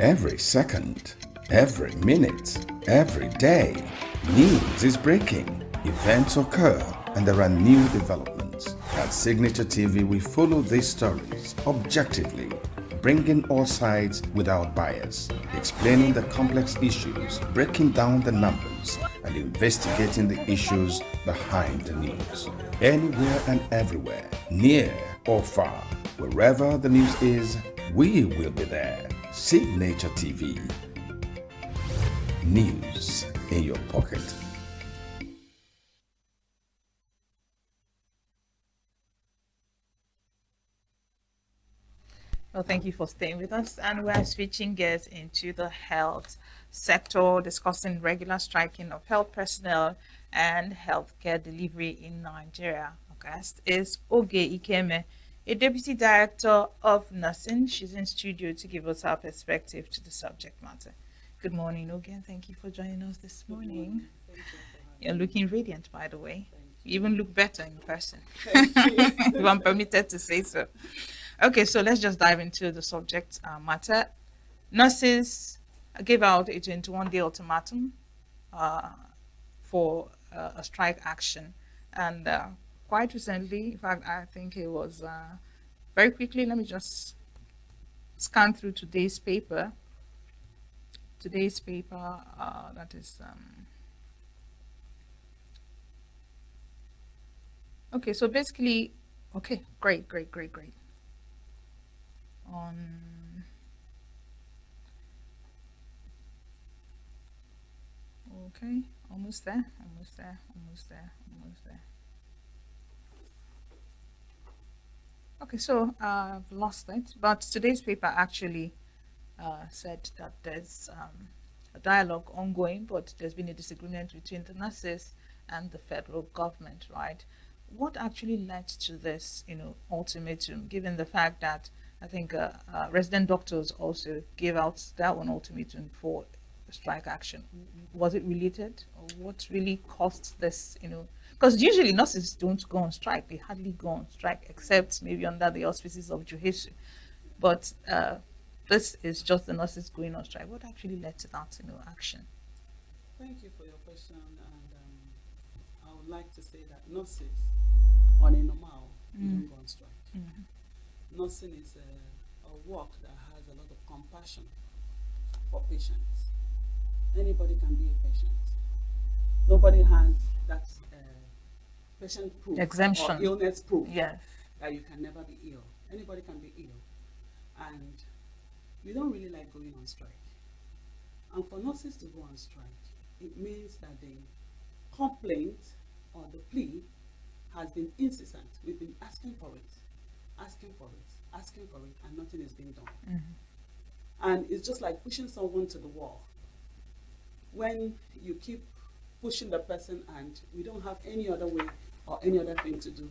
Every second, every minute, every day, news is breaking, events occur, and there are new developments. At Signature TV, we follow these stories objectively, bringing all sides without bias, explaining the complex issues, breaking down the numbers, and investigating the issues behind the news. Anywhere and everywhere, near or far, wherever the news is, we will be there. Signature TV. News in your pocket. Well, thank you for staying with us. And we're switching gears into the health sector, discussing regular striking of health personnel and healthcare delivery in Nigeria. Our guest is Oge Ikeme, a deputy director of nursing. She's in studio to give us her perspective to the subject matter. Good morning, Oge, and thank you for joining us this morning. Thank you for having You're me. looking radiant, by the way. Thank You even look better in person, Thank you. if I'm permitted to say so. Okay, so let's just dive into the subject matter. Nurses gave out a 21-day ultimatum uh, for a strike action. And quite recently, in fact, I think it was very quickly, let me just scan through today's paper. Today's paper, that is... okay, so basically, okay, great. Okay, almost there. Okay, so I've lost it, but today's paper actually said that there's a dialogue ongoing, but there's been a disagreement between the nurses and the federal government, right? What actually led to this, ultimatum, given the fact that I think resident doctors also gave out that one ultimatum for strike action? Was it related, or what really caused this? Because usually nurses don't go on strike; they hardly go on strike, except maybe under the auspices of Juhesu. But this is just the nurses going on strike. What actually led to that, action? Thank you for your question. And I would like to say that nurses, on a normal, you don't go on strike. Nursing is a work that has a lot of compassion for patients. Anybody can be a patient. Nobody has that patient proof Exemption. or illness proof Yes. that you can never be ill. Anybody can be ill. And we don't really like going on strike. And for nurses to go on strike, it means that the complaint or the plea has been incessant. We've been asking for it, and nothing is being done. And it's just like pushing someone to the wall. When you keep pushing the person and we don't have any other way or any other thing to do,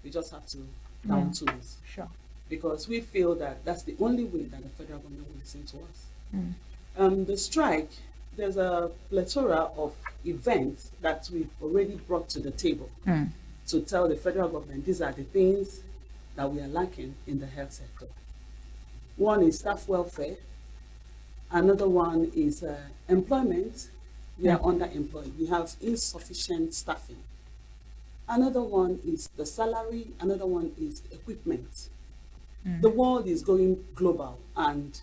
we just have to down tools. Sure. Because we feel that that's the only way that the federal government will listen to us. The strike, there's a plethora of events that we've already brought to the table to tell the federal government these are the things that we are lacking in the health sector. One is staff welfare. Another one is employment. We are underemployed. We have insufficient staffing. Another one is the salary. Another one is equipment. The world is going global, and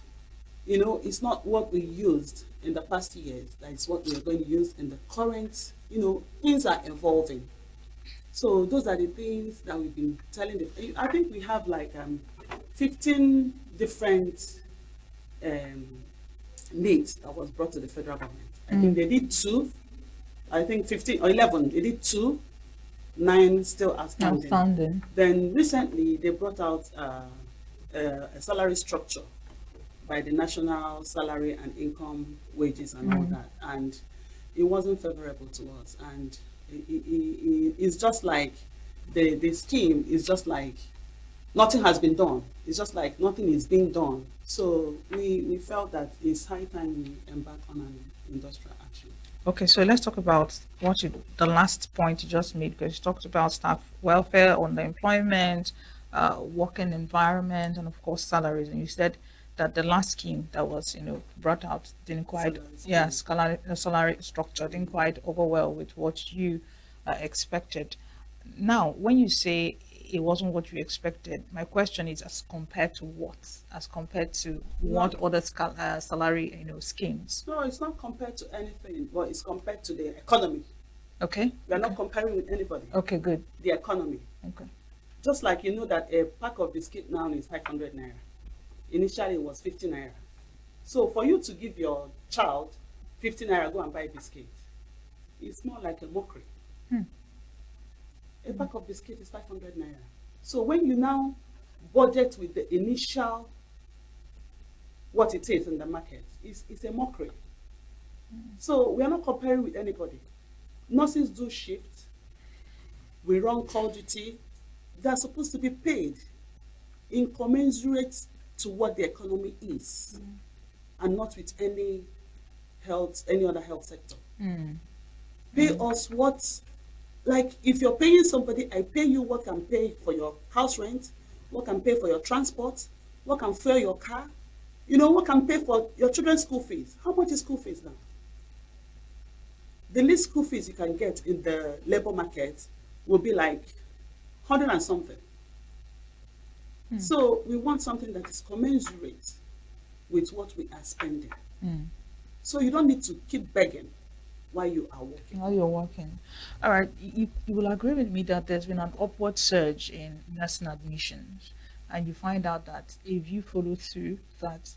it's not what we used in the past years. That is what we are going to use in the current. Things are evolving. So those are the things that we've been telling them. I think we have like 15 different needs that was brought to the federal government. I think they did 2. I think 15 or 11. They did 2. 9 still outstanding. Then recently they brought out a salary structure by the National Salary and Income Wages and all that, and it wasn't favorable to us. And it's just like the scheme is just like nothing has been done. It's just like nothing is being done. So we felt that it's high time we embark on an industrial action. Okay, so let's talk about the last point you just made, because you talked about staff welfare, underemployment, working environment, and of course salaries. And you said that the last scheme that was, brought out didn't quite, salary structure didn't quite over well with what you expected. Now, when you say it wasn't what you expected, my question is as compared to what? As compared to what other salary, schemes? No, it's not compared to anything, but it's compared to the economy. Okay. We are not comparing with anybody. Okay, good. The economy. Okay. Just like you know that a pack of biscuit now is 500 naira. Initially, it was 50 naira. So for you to give your child 50 naira, go and buy a biscuit, it's more like a mockery. A pack of biscuit is 500 naira. So when you now budget with the initial, what it is in the market, it's a mockery. So we are not comparing with anybody. Nurses do shift. We run call duty. They are supposed to be paid in commensurate to what the economy is, and not with any other health sector. Pay us what, like if you're paying somebody, I pay you what can pay for your house rent, what can pay for your transport, what can fuel your car, what can pay for your children's school fees. How much is school fees now? The least school fees you can get in the labor market will be like 100 and something. So we want something that is commensurate with what we are spending. So you don't need to keep begging while you are working. While you're working. All right. You will agree with me that there's been an upward surge in nursing admissions, and you find out that if you follow through, that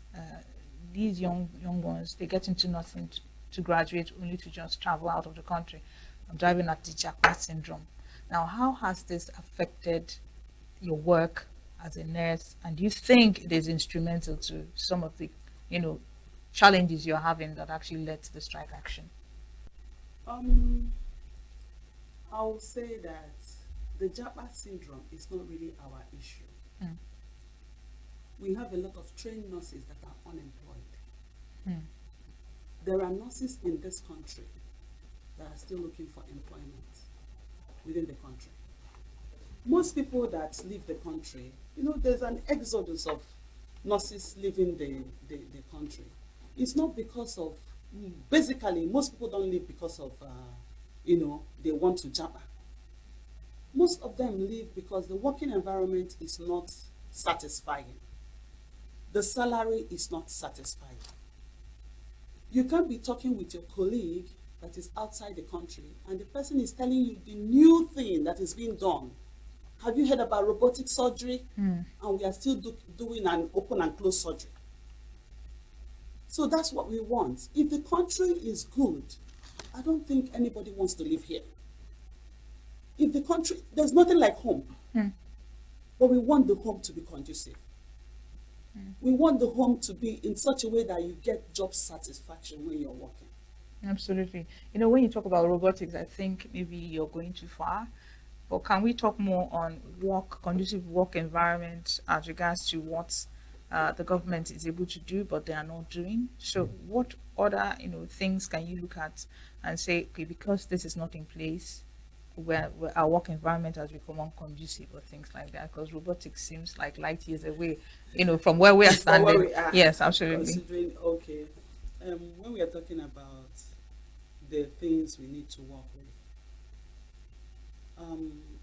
these young ones, they get into nursing to graduate only to just travel out of the country. I'm driving at the jackpot syndrome. Now, how has this affected your work as a nurse, and do you think it is instrumental to some of the, challenges you're having that actually led to the strike action? I will say that the jackpot syndrome is not really our issue. We have a lot of trained nurses that are unemployed. There are nurses in this country that are still looking for employment within the country. Most people that leave the country, there's an exodus of nurses leaving the country. It's not because of, basically, most people don't leave because of, they want to jabber. Most of them leave because the working environment is not satisfying. The salary is not satisfying. You can't be talking with your colleague that is outside the country and the person is telling you the new thing that is being done. Have you heard about robotic surgery? And we are still doing an open and closed surgery. So that's what we want. If the country is good, I don't think anybody wants to live here. If the country, there's nothing like home. But we want the home to be conducive. We want the home to be in such a way that you get job satisfaction when you're working. Absolutely. When you talk about robotics, I think maybe you're going too far. But can we talk more on conducive work environment as regards to what the government is able to do, but they are not doing? So what other, things can you look at and say, okay, because this is not in place, where our work environment has become unconducive or things like that? Because robotics seems like light years away, from where we are standing. Where we are, yes, absolutely. Considering, okay, when we are talking about the things we need to work with,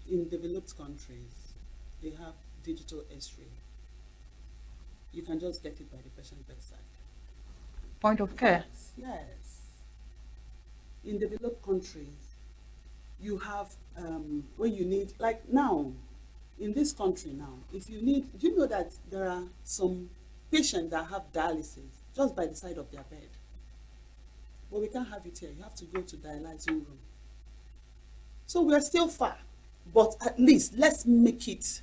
in developed countries, they have digital X-ray. You can just get it by the patient's bedside. Point of care. Yes. In developed countries, you have, when you need, like now, in this country now, if you need, do you know that there are some patients that have dialysis just by the side of their bed? But we can't have it here. You have to go to dialyzing room. So we are still far, but at least let's make it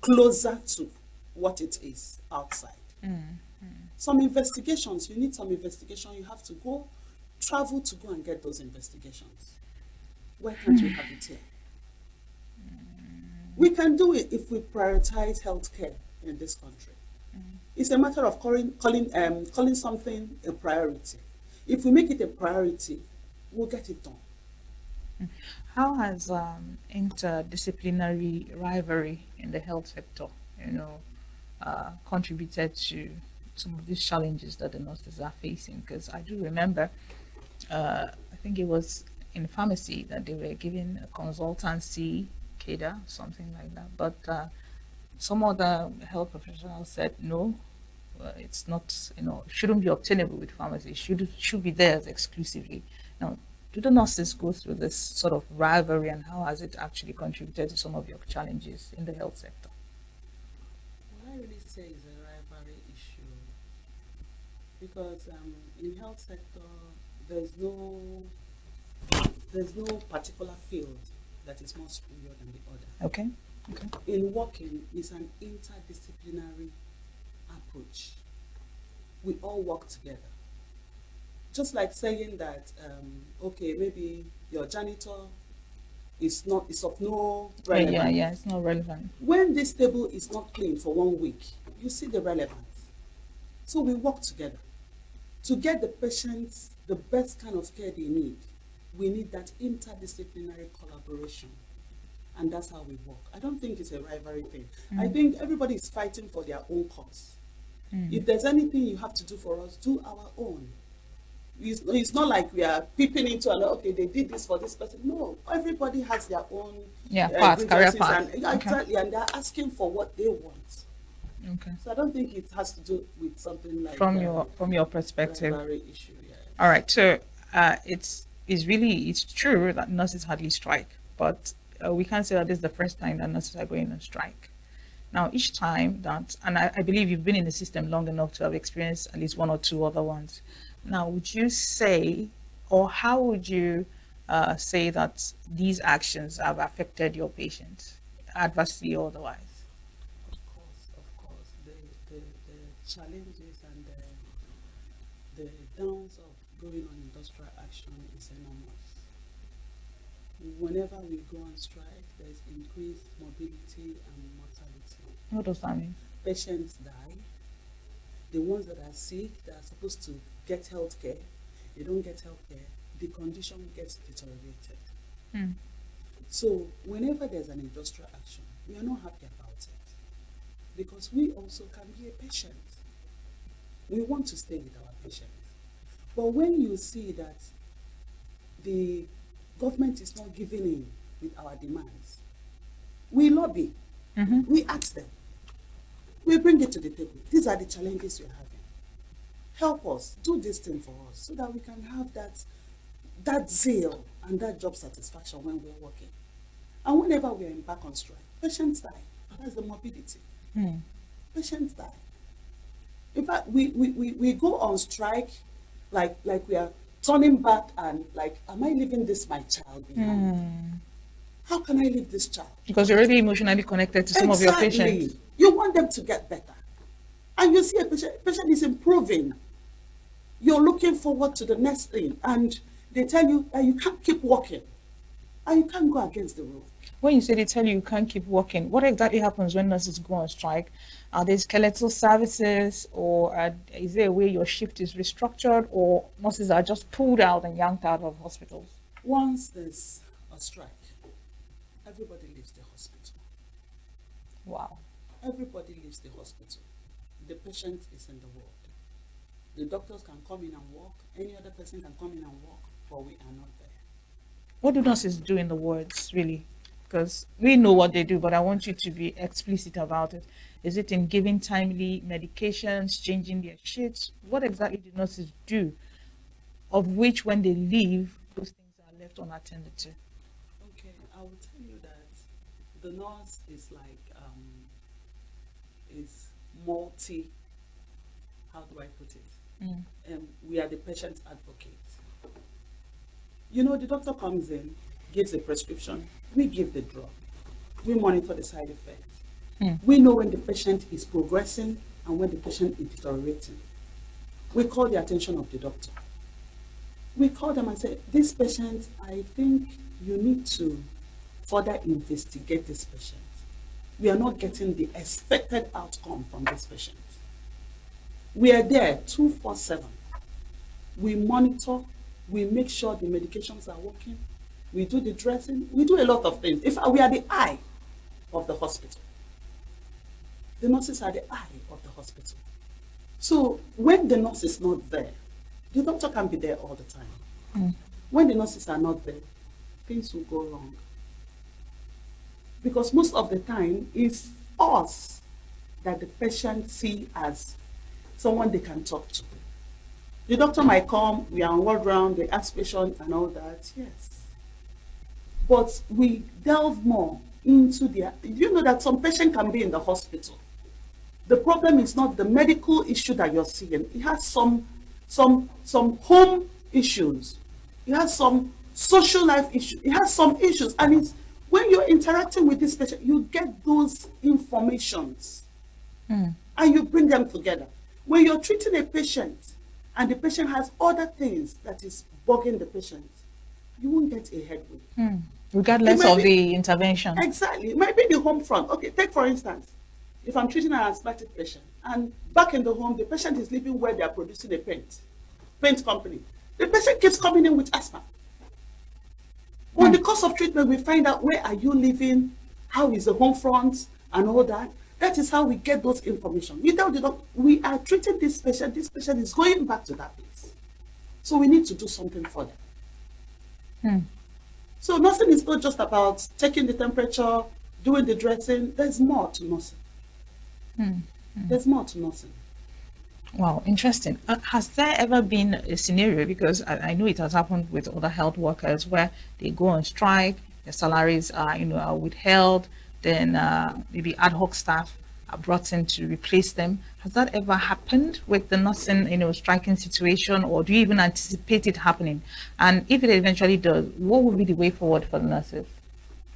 closer to what it is outside. Some investigations, you need some investigation, you have to travel to go and get those investigations. Why can't we have it here? We can do it if we prioritize healthcare in this country. It's a matter of calling something a priority. If we make it a priority, we'll get it done. How has interdisciplinary rivalry in the health sector, contributed to some of these challenges that the nurses are facing? Because I do remember, I think it was in pharmacy that they were giving a consultancy cadre, something like that. But some other health professionals said no, it's not, shouldn't be obtainable with pharmacy. Should be theirs exclusively. Now, do the nurses go through this sort of rivalry, and how has it actually contributed to some of your challenges in the health sector? What I really say is a rivalry issue because in health sector there's no particular field that is more superior than the other. Okay. Okay. In working, it's an interdisciplinary approach. We all work together. Just like saying that, okay, maybe your janitor is of no relevance. Yeah, it's not relevant. When this table is not clean for 1 week, you see the relevance. So we work together. To get the patients the best kind of care they need, we need that interdisciplinary collaboration. And that's how we work. I don't think it's a rivalry thing. I think everybody is fighting for their own cause. If there's anything you have to do for us, do our own. It's not like we are peeping into okay, they did this for this person. No, everybody has their own career path. Exactly, and they're asking for what they want. Okay. So I don't think it has to do with something like from your perspective. Rivalry issue, yeah. All right. So it's true that nurses hardly strike, but we can't say that this is the first time that nurses are going on strike. Now, each time that, and I believe you've been in the system long enough to have experienced at least one or two other ones. Now, would you say, or how would you say that these actions have affected your patients, adversely or otherwise? Of course. The challenges and the downs of going on industrial action is enormous. Whenever we go on strike, there's increased morbidity and mortality. What does that mean? Patients die. The ones that are sick, that are supposed to get health care, they don't get health care. The condition gets deteriorated. So whenever there's an industrial action, we are not happy about it because we also can be a patient. We want to stay with our patients. But when you see that the government is not giving in with our demands, we lobby. We ask them. We bring it to the table. These are the challenges we're having. Help us, do this thing for us so that we can have that zeal and that job satisfaction when we're working. And whenever we're back on strike, patients die. That's the morbidity. Patients die. In fact, we go on strike like we are turning back and like, am I leaving this my child behind? How can I leave this child? Because you're already emotionally connected to some of your patients. You want them to get better. And you see a patient is improving. You're looking forward to the next thing. And they tell you that you can't keep working. And you can't go against the rule. When you say they tell you can't keep working, what exactly happens when nurses go on strike? Are there skeletal services, or is there a way your shift is restructured, or nurses are just pulled out and yanked out of hospitals? Once there's a strike, everybody leaves the hospital. Wow. Everybody leaves the hospital. The patient is in the ward. The doctors can come in and work. Any other person can come in and work, but we are not there. What do nurses do in the wards, really? Because we know what they do, but I want you to be explicit about it. Is it in giving timely medications, changing their shifts? What exactly do nurses do, of which when they leave, those things are left unattended to? Okay, I will tell you that the nurse is like, is multi, how do I put it? We are the patient's advocate. You know, the doctor comes in, gives a prescription, we give the drug, we monitor the side effects. We know when the patient is progressing and when the patient is deteriorating. We call the attention of the doctor. We call them and say, this patient, I think you need to further investigate this patient. We are not getting the expected outcome from this patient. We are there 24/7. We monitor, we make sure the medications are working, we do the dressing, we do a lot of things. If we are the eye of the hospital. The nurses are the eye of the hospital. So when the nurse is not there, the doctor can be there all the time. When the nurses are not there, things will go wrong. Because most of the time, it's us that the patient see as someone they can talk to. The doctor might come, we are on ward round, they ask patient and all that, yes. But we delve more into their, you know that some patient can be in the hospital. The problem is not the medical issue that you're seeing. It has some home issues. It has some social life issues. It has some issues. And it's when you're interacting with this patient, you get those informations and you bring them together. When you're treating a patient and the patient has other things that is bugging the patient, you won't get a headway. Regardless of the intervention. Exactly. It might be the home front. Okay, take for instance, if I'm treating an asthmatic patient and back in the home, the patient is living where they are producing a paint company. The patient keeps coming in with asthma. On the course of treatment, we find out where are you living, how is the home front, and all that. That is how we get those information. Without the doctor, we are treating this patient is going back to that place. So we need to do something for them. So nursing is not just about taking the temperature, doing the dressing. There's more to nursing. There's more to nursing. Wow, interesting. Has there ever been a scenario, because I know it has happened with other health workers, where they go on strike, their salaries are withheld, then maybe ad hoc staff are brought in to replace them. Has that ever happened with the nursing, striking situation, or do you even anticipate it happening? And if it eventually does, what would be the way forward for the nurses?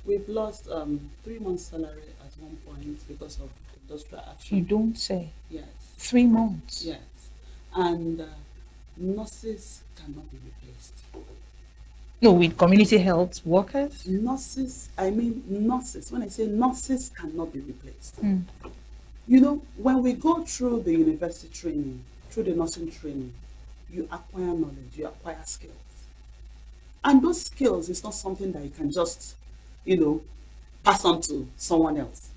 We've lost 3 months' salary at one point because of industrial action. You don't say. Yes. 3 months. Yes. And nurses cannot be replaced. No, with community health workers? Nurses, when I say nurses cannot be replaced. When we go through the university training, through the nursing training, you acquire knowledge, you acquire skills. And those skills is not something that you can just, pass on to someone else.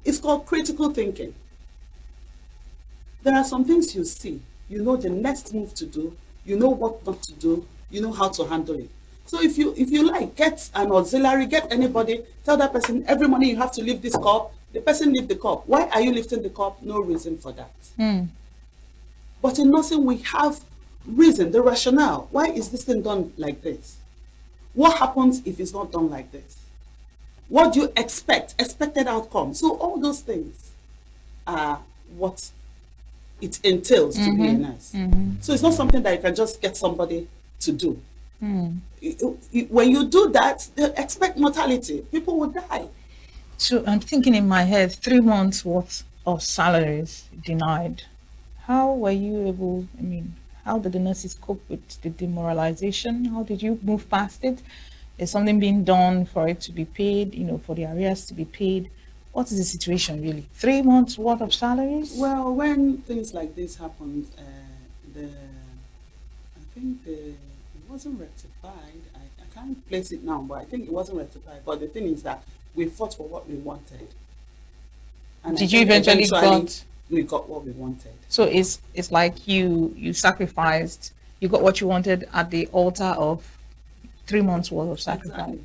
It's called critical thinking. There are some things you see, you know the next move to do, you know what not to do, you know how to handle it. So if you like, get an auxiliary, get anybody, tell that person every morning you have to lift this cup, the person lift the cup. Why are you lifting the cup? No reason for that. But in nursing, we have reason, the rationale. Why is this thing done like this? What happens if it's not done like this? What do you expect? Expected outcome. So all those things are what it entails to be a nurse. So it's not something that you can just get somebody to do. When you do that, they expect mortality. People will die. So I'm thinking in my head, 3 months worth of salaries denied. How were you able, how did the nurses cope with the demoralization? How did you move past it? Is something being done for it to be paid, for the arrears to be paid? What is the situation really? 3 months worth of salaries? Well, when things like this happened, it wasn't rectified. I can't place it now, but I think it wasn't rectified. But the thing is that we fought for what we wanted. And did you eventually we got what we wanted? So it's like you sacrificed, you got what you wanted at the altar of 3 months worth of sacrifice. Exactly.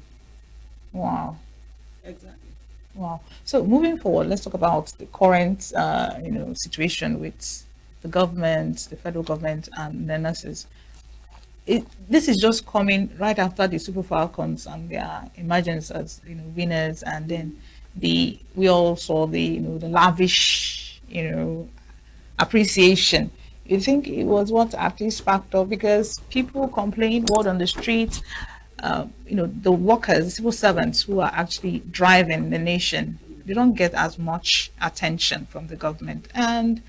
Wow. Exactly. Wow. So moving forward, let's talk about the current, situation with the government, the federal government, and the nurses. This is just coming right after the Super Falcons and their emergence as winners, and then we all saw the lavish appreciation. You think it was what actually sparked off? Because people complained, word on the street. The workers, civil servants who are actually driving the nation, they don't get as much attention from the government. And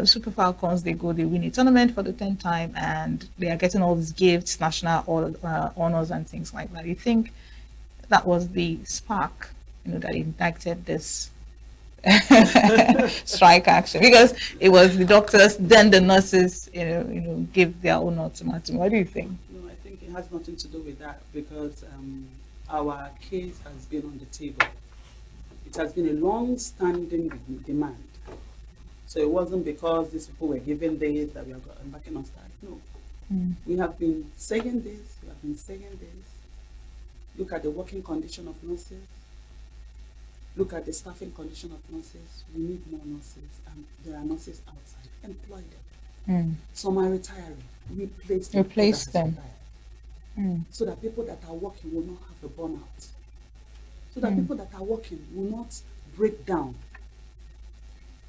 Super Falcons, they win a tournament for the 10th time, and they are getting all these gifts, national honors, and things like that. You think that was the spark, that ignited this strike action? Because it was the doctors, then the nurses, give their own ultimatum. What do you think? No, I think it has nothing to do with that, because our case has been on the table. It has been a long-standing demand. So it wasn't because these people were given this that we are embarking on strike. No. We have been saying this, we have been saying this. Look at the working condition of nurses. Look at the staffing condition of nurses. We need more nurses, and there are nurses outside. Employ them. Some are retiring. Replace them. So that people that are working will not have a burnout. So that people that are working will not break down.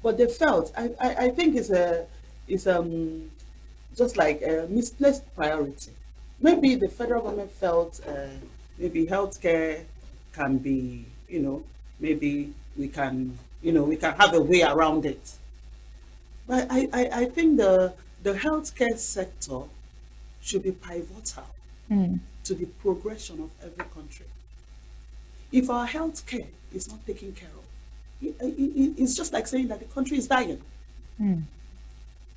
But they felt, I think it's just like a misplaced priority. Maybe the federal government felt maybe healthcare can be, maybe we can have a way around it. But I think the healthcare sector should be pivotal to the progression of every country. If our healthcare is not taken care of, it's just like saying that the country is dying.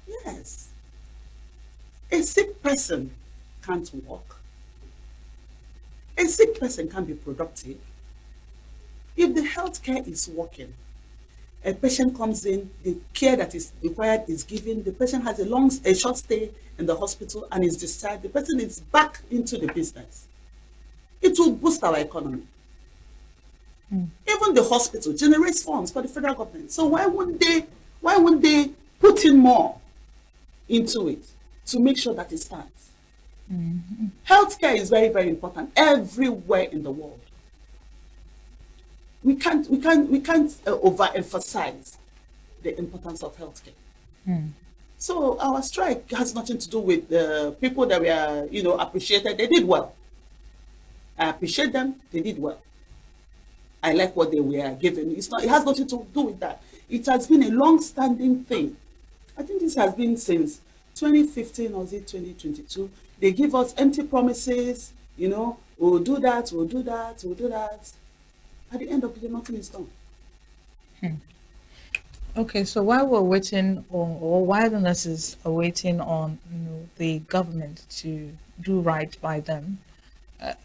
Yes. A sick person can't work. A sick person can't be productive. If the healthcare is working, a patient comes in, the care that is required is given, the patient has a short stay in the hospital and is discharged, the person is back into the business. It will boost our economy. Even the hospital generates funds for the federal government. So why wouldn't they put in more into it to make sure that it stands? Healthcare is very, very important everywhere in the world. We can't overemphasize the importance of healthcare. So our strike has nothing to do with the people that were, appreciated. They did well. I appreciate them. They did well. I like what they were given. It has nothing to do with that. It has been a long-standing thing. I think this has been since 2015 or 2022. They give us empty promises, we'll do that, we'll do that, we'll do that. At the end of the day, nothing is done. Okay, so while we're waiting or while the nurses are waiting on the government to do right by them,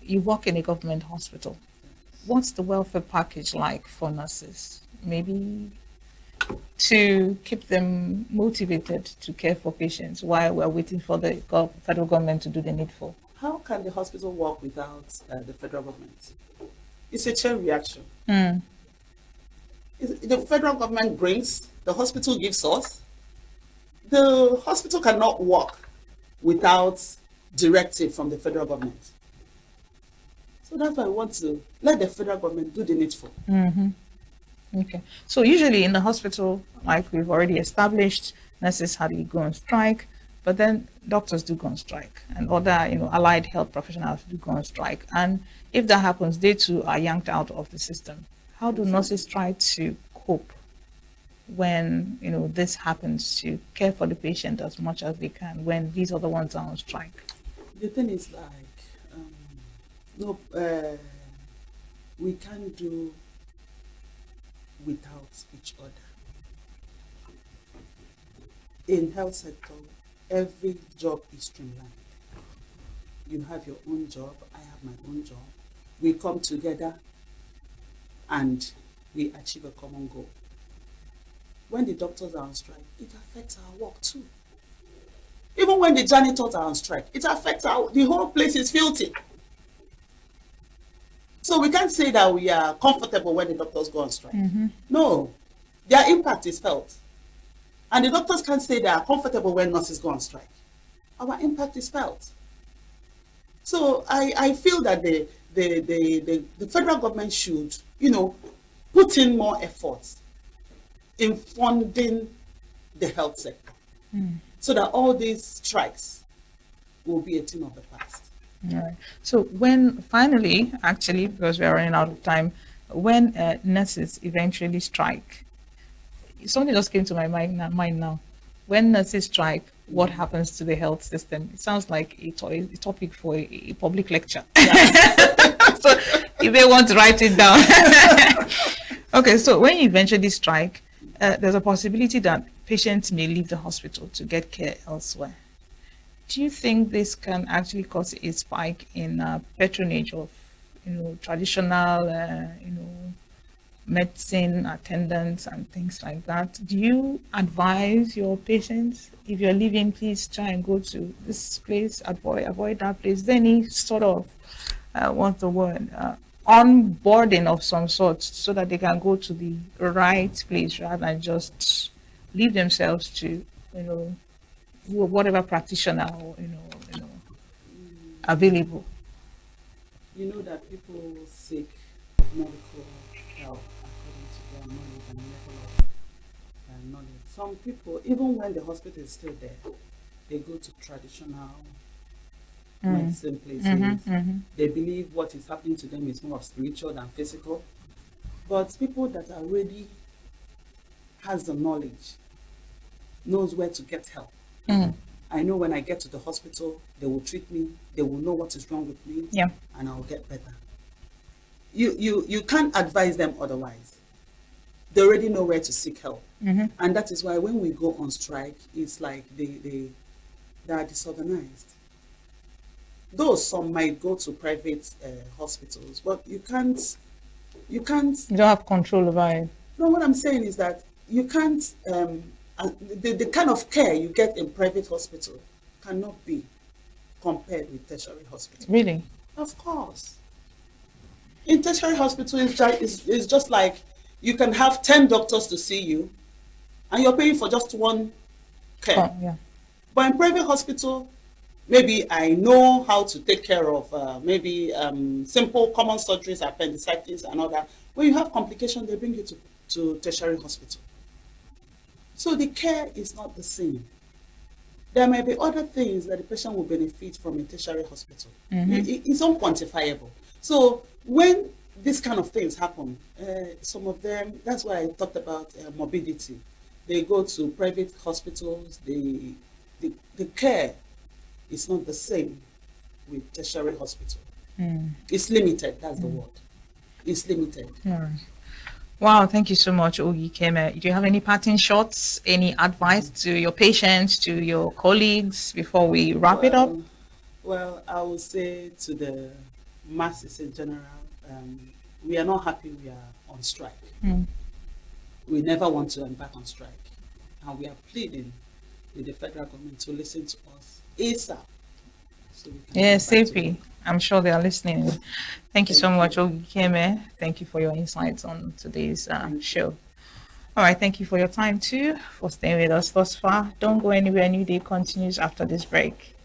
you work in a government hospital. What's the welfare package like for nurses? Maybe to keep them motivated to care for patients while we're waiting for the federal government to do the needful. How can the hospital work without the federal government? It's a chain reaction. The federal government brings, the hospital gives us. The hospital cannot work without directive from the federal government. So that's why I want to let the federal government do the needful. Okay. So usually in the hospital, like we've already established, nurses hardly go on strike, but then doctors do go on strike, and other, allied health professionals do go on strike. And if that happens, they too are yanked out of the system. How do nurses try to cope when, this happens, to care for the patient as much as they can when these other ones are on strike? The thing is like, we can't do without each other. In health sector, every job is streamlined. You have your own job, I have my own job. We come together and we achieve a common goal. When the doctors are on strike, it affects our work too. Even when the janitors are on strike, it affects the whole place is filthy. So we can't say that we are comfortable when the doctors go on strike. No, their impact is felt. And the doctors can't say they are comfortable when nurses go on strike. Our impact is felt. So I feel that the federal government should, put in more efforts in funding the health sector so that all these strikes will be a thing of the past. All right. So when finally, actually, because we are running out of time, when nurses eventually strike, something just came to my mind now. When nurses strike, what happens to the health system? It sounds like a topic for a public lecture. Yes. So if they want to write it down. Okay, so when you eventually strike, there's a possibility that patients may leave the hospital to get care elsewhere. Do you think this can actually cause a spike in patronage of, traditional, medicine attendants and things like that. Do you advise your patients, if you're leaving, please try and go to this place, avoid that place? Is there any sort of what's the word, onboarding of some sort, so that they can go to the right place rather than just leave themselves to, whatever practitioner or available? You know that people seek medical help according to their knowledge and level of knowledge. Some people, even when the hospital is still there, they go to traditional medicine places. They believe what is happening to them is more spiritual than physical. But people that already has the knowledge knows where to get help. I know when I get to the hospital, they will treat me, they will know what is wrong with me, and I'll get better. You can't advise them otherwise. They already know where to seek help. And that is why when we go on strike, it's like they are disorganized. Though some might go to private hospitals, but you don't have control over it. No, what I'm saying is that you can't, the kind of care you get in private hospital cannot be compared with tertiary hospital. Really? Of course. In tertiary hospital, it's just like you can have 10 doctors to see you, and you're paying for just one care. But in private hospital, maybe I know how to take care of simple common surgeries, appendicitis and all that. When you have complications, they bring you to tertiary hospital. So the care is not the same. There may be other things that the patient will benefit from in tertiary hospital. It's unquantifiable. So when these kind of things happen, some of them, that's why I talked about morbidity. They go to private hospitals, the care is not the same with tertiary hospital. It's limited, that's the word. It's limited. Wow, thank you so much, Ogi Keme. Do you have any parting shots, any advice to your patients, to your colleagues before we wrap it up? Well, I would say to the masses in general, we are not happy we are on strike. We never want to embark on strike. And we are pleading with the federal government to listen to us ASAP. So CP. I'm sure they are listening. Thank you so much, Ogi Keme. Thank you for your insights on today's show. All right, thank you for your time too, for staying with us thus far. Don't go anywhere. New Day continues after this break.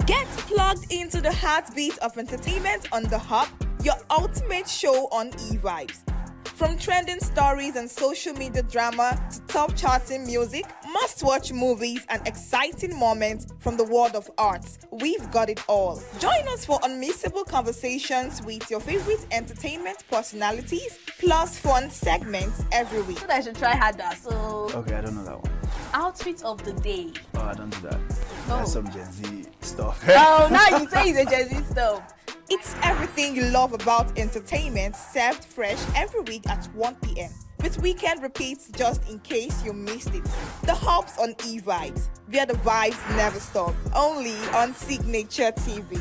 Get plugged into the heartbeat of entertainment on The Hub, your ultimate show on e-vibes. From trending stories and social media drama to top charting music, must-watch movies and exciting moments from the world of arts, we've got it all. Join us for unmissable conversations with your favorite entertainment personalities, plus fun segments every week. So I should try harder. So okay, I don't know that one. Outfit of the day. Oh, I don't do that. That's some Gen Z stuff. Oh, now you say it's a Gen Z stuff. It's everything you love about entertainment, served fresh every week at 1 p.m. with weekend repeats just in case you missed it. The Hub's on e-vibes, where the vibes never stop. Only on Signature TV.